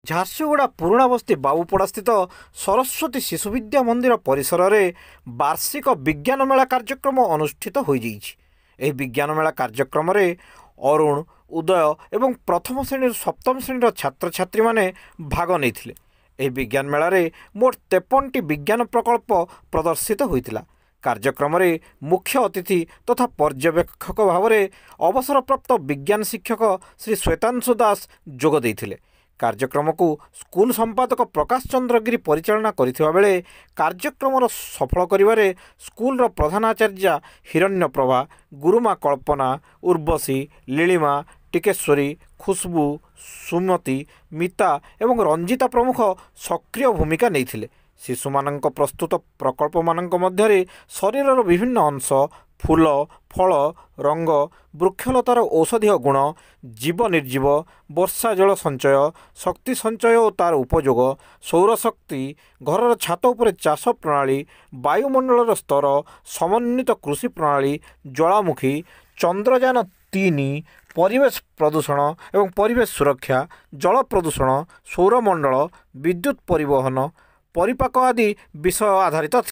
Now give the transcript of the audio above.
ଝାରସୁଗୁଡ଼ା ପୁରୁଣା ବସ୍ତି ବାବୁପଡ଼ାସ୍ଥିତ ସରସ୍ୱତୀ ଶିଶୁ ବିଦ୍ୟା ମନ୍ଦିର ପରିସରରେ ବାର୍ଷିକ ବିଜ୍ଞାନ ମେଳା କାର୍ଯ୍ୟକ୍ରମ ଅନୁଷ୍ଠିତ ହୋଇଯାଇଛି। ଏହି ବିଜ୍ଞାନ ମେଳା କାର୍ଯ୍ୟକ୍ରମରେ ଅରୁଣ, ଉଦୟ ଏବଂ ପ୍ରଥମ ଶ୍ରେଣୀରୁ ସପ୍ତମ ଶ୍ରେଣୀର ଛାତ୍ରଛାତ୍ରୀମାନେ ଭାଗ ନେଇଥିଲେ। ଏହି ବିଜ୍ଞାନ ମେଳାରେ ମୋଟ 53ଟି ବିଜ୍ଞାନ ପ୍ରକଳ୍ପ ପ୍ରଦର୍ଶିତ ହୋଇଥିଲା। କାର୍ଯ୍ୟକ୍ରମରେ ମୁଖ୍ୟ ଅତିଥି ତଥା ପର୍ଯ୍ୟବେକ୍ଷକ ଭାବରେ ଅବସରପ୍ରାପ୍ତ ବିଜ୍ଞାନ ଶିକ୍ଷକ ଶ୍ରୀ ଶ୍ୱେତାଂଶୁ ଦାସ ଯୋଗ ଦେଇଥିଲେ। କାର୍ଯ୍ୟକ୍ରମକୁ ସ୍କୁଲ ସମ୍ପାଦକ ପ୍ରକାଶ ଚନ୍ଦ୍ର ଗିରି ପରିଚାଳନା କରିଥିବା ବେଳେ କାର୍ଯ୍ୟକ୍ରମର ସଫଳ କରିବାରେ ସ୍କୁଲର ପ୍ରଧାନାଚାର୍ଯ୍ୟା ହିରଣ୍ୟପ୍ରଭା, ଗୁରୁମା କଳ୍ପନା, ଉର୍ବଶୀ, ଲୀଳିମା, ଟିକେଶ୍ୱରୀ, ଖୁସବୁ, ସୁମତି, ମିତା ଏବଂ ରଞ୍ଜିତା ପ୍ରମୁଖ ସକ୍ରିୟ ଭୂମିକା ନେଇଥିଲେ। ଶିଶୁମାନଙ୍କ ପ୍ରସ୍ତୁତ ପ୍ରକଳ୍ପମାନଙ୍କ ମଧ୍ୟରେ ଶରୀରର ବିଭିନ୍ନ ଅଂଶ, ଫୁଲ, ଫଳ, ରଙ୍ଗ, ବୃକ୍ଷଲତାର ଔଷଧୀୟ ଗୁଣ, ଜୀବ ନିର୍ଜୀବ, ବର୍ଷା ଜଳ ସଞ୍ଚୟ, ଶକ୍ତି ସଞ୍ଚୟ ଓ ତା'ର ଉପଯୋଗ, ସୌରଶକ୍ତି, ଘରର ଛାତ ଉପରେ ଚାଷ ପ୍ରଣାଳୀ, ବାୟୁମଣ୍ଡଳର ସ୍ତର, ସମନ୍ୱିତ କୃଷି ପ୍ରଣାଳୀ, ଜ୍ୱାଳାମୁଖୀ, ଚନ୍ଦ୍ରଯାନ-3, ପରିବେଶ ପ୍ରଦୂଷଣ ଏବଂ ପରିବେଶ ସୁରକ୍ଷା, ଜଳ ପ୍ରଦୂଷଣ, ସୌରମଣ୍ଡଳ, ବିଦ୍ୟୁତ୍ ପରିବହନ, ପରିପାକ ଆଦି ବିଷୟ ଆଧାରିତ